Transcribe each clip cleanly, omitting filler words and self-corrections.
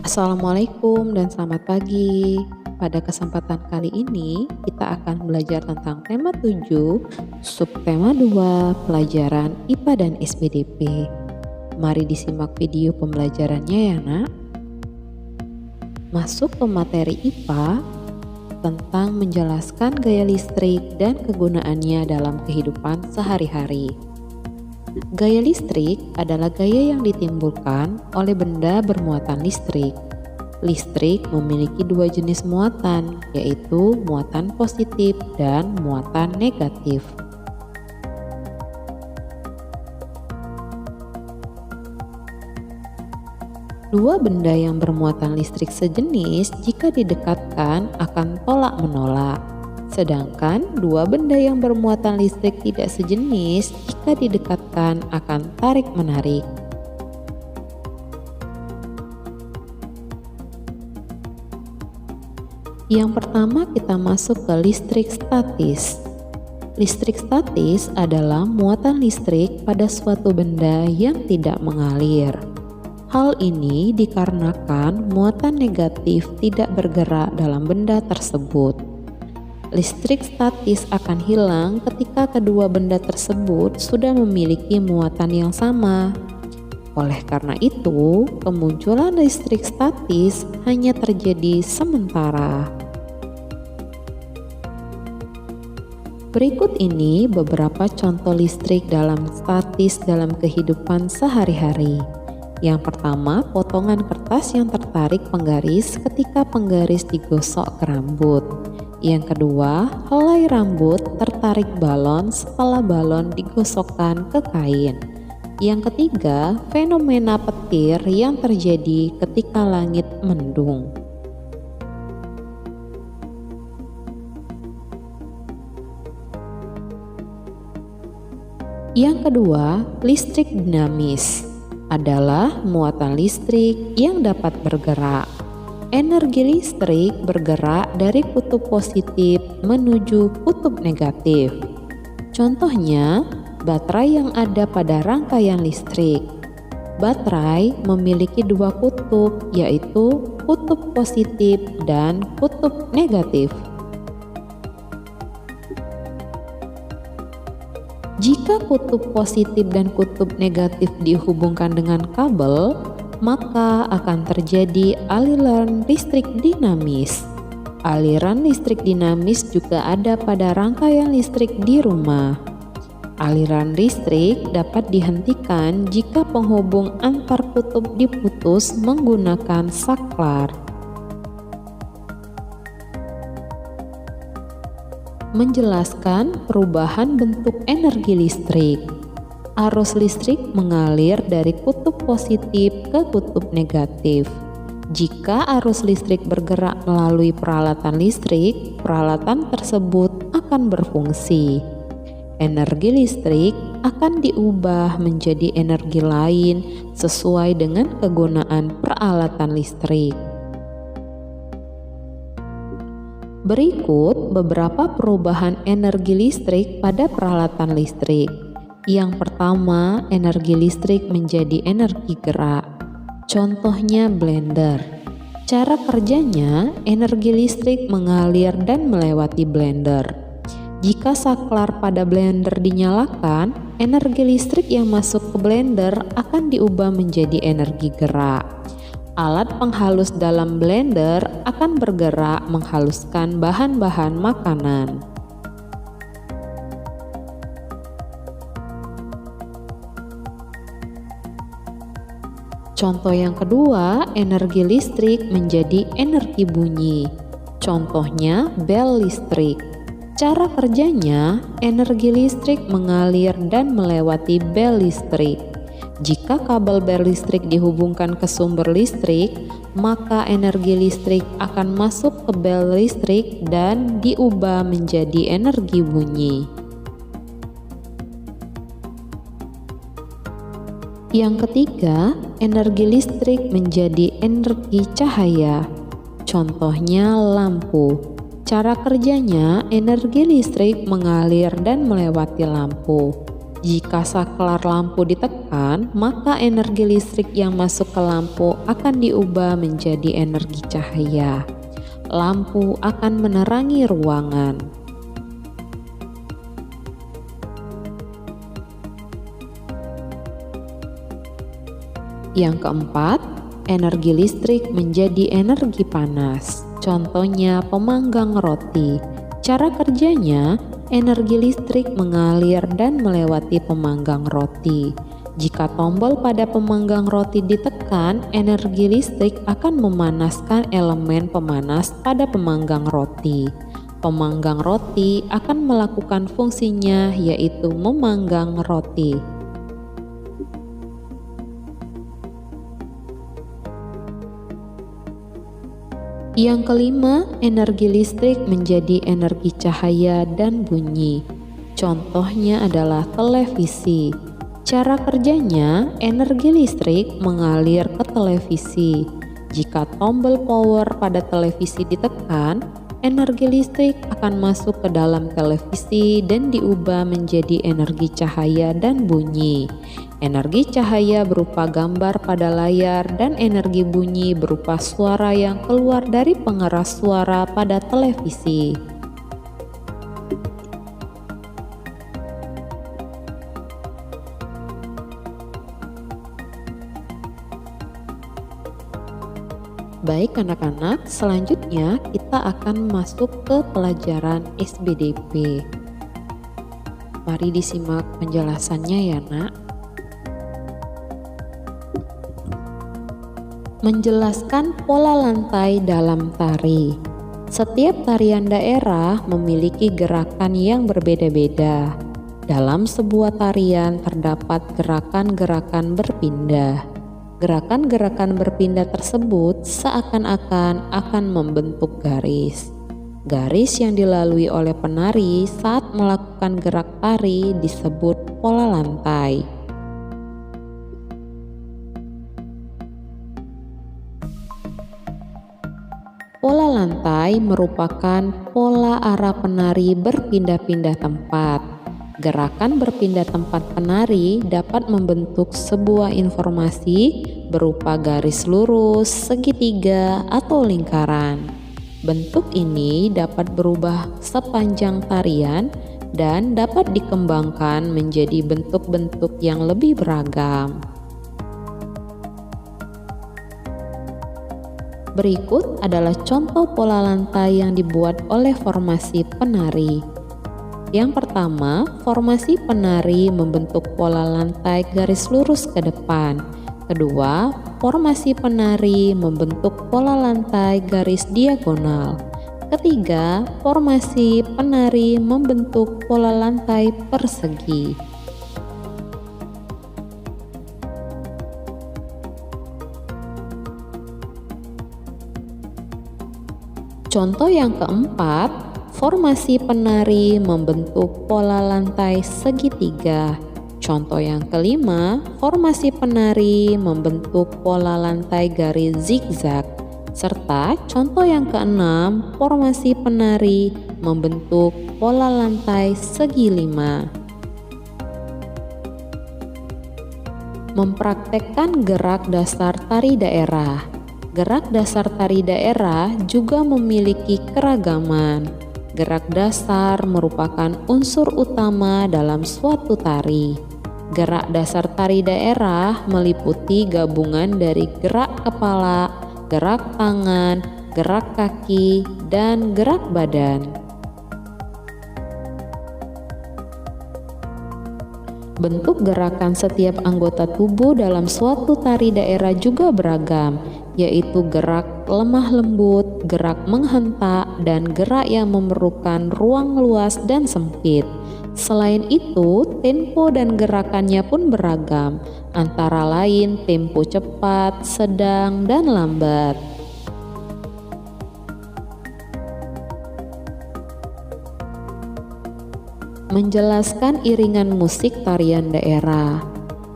Assalamualaikum dan selamat pagi. Pada kesempatan kali ini, kita akan belajar tentang tema 7, subtema 2, pelajaran IPA dan SPDP. Mari disimak video pembelajarannya ya nak. Masuk ke materi IPA tentang menjelaskan gaya listrik dan kegunaannya dalam kehidupan sehari-hari. Gaya listrik adalah gaya yang ditimbulkan oleh benda bermuatan listrik. Listrik memiliki dua jenis muatan, yaitu muatan positif dan muatan negatif. Dua benda yang bermuatan listrik sejenis jika didekatkan akan tolak-menolak. Sedangkan dua benda yang bermuatan listrik tidak sejenis jika didekatkan akan tarik-menarik. Yang pertama kita masuk ke listrik statis. Listrik statis adalah muatan listrik pada suatu benda yang tidak mengalir. Hal ini dikarenakan muatan negatif tidak bergerak dalam benda tersebut. Listrik statis akan hilang ketika kedua benda tersebut sudah memiliki muatan yang sama. Oleh karena itu, kemunculan listrik statis hanya terjadi sementara. Berikut ini beberapa contoh listrik dalam statis dalam kehidupan sehari-hari. Yang pertama, potongan kertas yang tertarik penggaris ketika penggaris digosok ke rambut. Yang kedua, helai rambut tertarik balon setelah balon digosokkan ke kain. Yang ketiga, fenomena petir yang terjadi ketika langit mendung. Yang kedua, listrik dinamis adalah muatan listrik yang dapat bergerak. Energi listrik bergerak dari kutub positif menuju kutub negatif. Contohnya, baterai yang ada pada rangkaian listrik. Baterai memiliki dua kutub, yaitu kutub positif dan kutub negatif. Jika kutub positif dan kutub negatif dihubungkan dengan kabel, maka akan terjadi aliran listrik dinamis. Aliran listrik dinamis juga ada pada rangkaian listrik di rumah. Aliran listrik dapat dihentikan jika penghubung antar kutub diputus menggunakan saklar. Menjelaskan perubahan bentuk energi listrik. Arus listrik mengalir dari kutub positif ke kutub negatif. Jika arus listrik bergerak melalui peralatan listrik, peralatan tersebut akan berfungsi. Energi listrik akan diubah menjadi energi lain sesuai dengan kegunaan peralatan listrik. Berikut beberapa perubahan energi listrik pada peralatan listrik. Yang pertama, energi listrik menjadi energi gerak. Contohnya blender. Cara kerjanya, energi listrik mengalir dan melewati blender. Jika saklar pada blender dinyalakan, energi listrik yang masuk ke blender akan diubah menjadi energi gerak. Alat penghalus dalam blender akan bergerak menghaluskan bahan-bahan makanan. Contoh yang kedua, energi listrik menjadi energi bunyi. Contohnya bel listrik. Cara kerjanya, energi listrik mengalir dan melewati bel listrik. Jika kabel bel listrik dihubungkan ke sumber listrik, maka energi listrik akan masuk ke bel listrik dan diubah menjadi energi bunyi. Yang ketiga, energi listrik menjadi energi cahaya. Contohnya lampu. Cara kerjanya, energi listrik mengalir dan melewati lampu. Jika saklar lampu ditekan, maka energi listrik yang masuk ke lampu akan diubah menjadi energi cahaya. Lampu akan menerangi ruangan. Yang keempat, energi listrik menjadi energi panas. Contohnya pemanggang roti. Cara kerjanya, energi listrik mengalir dan melewati pemanggang roti. Jika tombol pada pemanggang roti ditekan, energi listrik akan memanaskan elemen pemanas pada pemanggang roti. Pemanggang roti akan melakukan fungsinya, yaitu memanggang roti. Yang kelima, energi listrik menjadi energi cahaya dan bunyi. Contohnya adalah televisi. Cara kerjanya, energi listrik mengalir ke televisi. Jika tombol power pada televisi ditekan, energi listrik akan masuk ke dalam televisi dan diubah menjadi energi cahaya dan bunyi. Energi cahaya berupa gambar pada layar dan energi bunyi berupa suara yang keluar dari pengeras suara pada televisi. Baik anak-anak, selanjutnya kita akan masuk ke pelajaran SBDP. Mari disimak penjelasannya ya nak. Menjelaskan pola lantai dalam tari. Setiap tarian daerah memiliki gerakan yang berbeda-beda. Dalam sebuah tarian terdapat gerakan-gerakan berpindah. Gerakan-gerakan berpindah tersebut seakan-akan akan membentuk garis. Garis yang dilalui oleh penari saat melakukan gerak tari disebut pola lantai. Pola lantai merupakan pola arah penari berpindah-pindah tempat. Gerakan berpindah tempat penari dapat membentuk sebuah informasi berupa garis lurus, segitiga, atau lingkaran. Bentuk ini dapat berubah sepanjang tarian dan dapat dikembangkan menjadi bentuk-bentuk yang lebih beragam. Berikut adalah contoh pola lantai yang dibuat oleh formasi penari. Yang pertama, formasi penari membentuk pola lantai garis lurus ke depan. Kedua, formasi penari membentuk pola lantai garis diagonal. Ketiga, formasi penari membentuk pola lantai persegi. Contoh yang keempat, formasi penari membentuk pola lantai segitiga. Contoh yang kelima, formasi penari membentuk pola lantai garis zigzag. Serta contoh yang keenam, formasi penari membentuk pola lantai segi lima. Mempraktekkan gerak dasar tari daerah. Gerak dasar tari daerah juga memiliki keragaman. Gerak dasar merupakan unsur utama dalam suatu tari. Gerak dasar tari daerah meliputi gabungan dari gerak kepala, gerak tangan, gerak kaki, dan gerak badan. Bentuk gerakan setiap anggota tubuh dalam suatu tari daerah juga beragam, yaitu gerak lemah lembut, gerak menghentak, dan gerak yang memerlukan ruang luas dan sempit. Selain itu, tempo dan gerakannya pun beragam, antara lain tempo cepat, sedang, dan lambat. Menjelaskan iringan musik tarian daerah.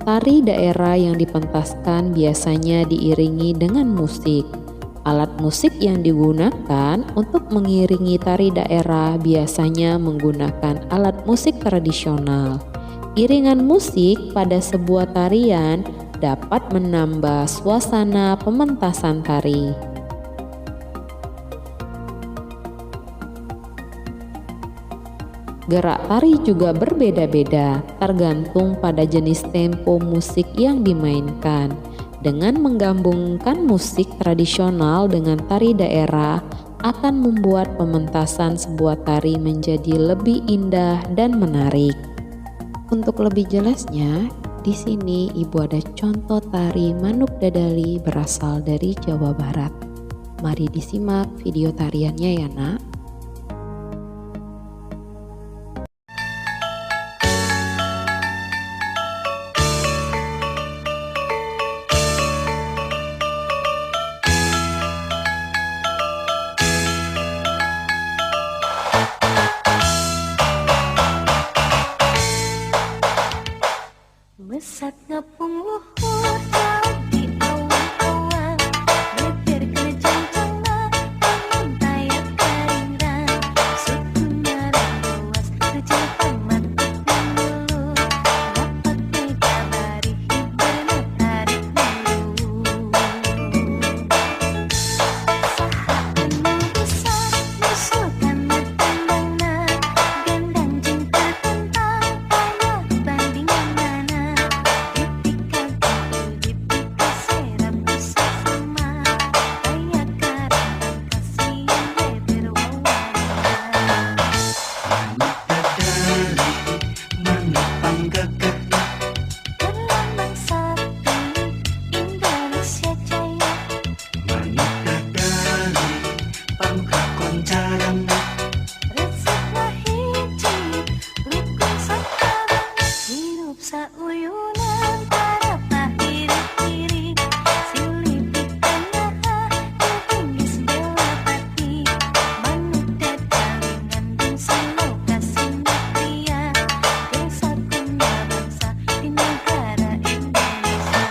Tari daerah yang dipentaskan biasanya diiringi dengan musik. Alat musik yang digunakan untuk mengiringi tari daerah biasanya menggunakan alat musik tradisional. Iringan musik pada sebuah tarian dapat menambah suasana pementasan tari. Gerak tari juga berbeda-beda, tergantung pada jenis tempo musik yang dimainkan. Dengan menggabungkan musik tradisional dengan tari daerah, akan membuat pementasan sebuah tari menjadi lebih indah dan menarik. Untuk lebih jelasnya, di sini Ibu ada contoh tari Manuk Dadali berasal dari Jawa Barat. Mari disimak video tariannya ya, Nak. Mesat ngepung luhur jauh di awan-awan, beber kena jantangan, pemantayat karingan, suku narang luas, kecil pamatik mulu, dapat megabari hiberna tarik mulu. Sahakan besar, musuhkan matandangna, gendang jing tertentang, payah bandingan mana. Sauyunan para pahiri-hiri, silipik tengah, tingis bela pati, Manuk Dadali ngandung silokasi pria, desa kuna bangsa di negara Indonesia.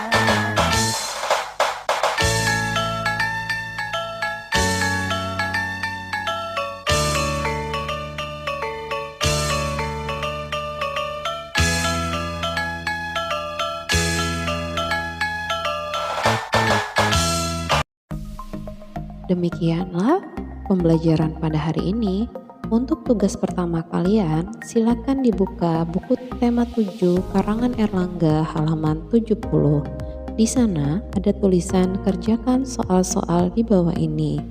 Demikianlah pembelajaran pada hari ini. Untuk tugas pertama kalian, silakan dibuka buku tema 7 karangan Erlangga halaman 70. Di sana ada tulisan kerjakan soal-soal di bawah ini.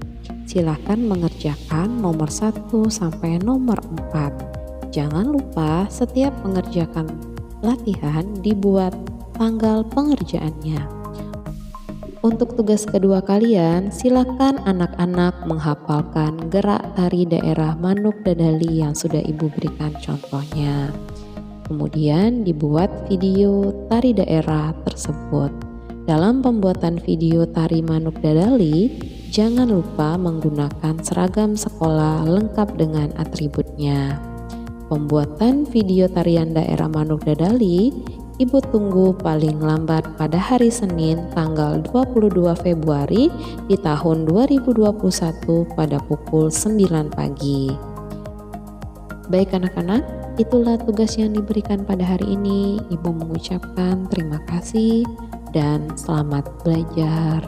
Silakan mengerjakan nomor 1 sampai nomor 4. Jangan lupa setiap mengerjakan latihan dibuat tanggal pengerjaannya. Untuk tugas kedua kalian, silakan anak-anak menghafalkan gerak tari daerah Manuk Dadali yang sudah Ibu berikan contohnya. Kemudian dibuat video tari daerah tersebut. Dalam pembuatan video tari Manuk Dadali, jangan lupa menggunakan seragam sekolah lengkap dengan atributnya. Pembuatan video tarian daerah Manuk Dadali Ibu tunggu paling lambat pada hari Senin tanggal 22 Februari di tahun 2021 pada pukul 9 pagi. Baik anak-anak, itulah tugas yang diberikan pada hari ini. Ibu mengucapkan terima kasih dan selamat belajar.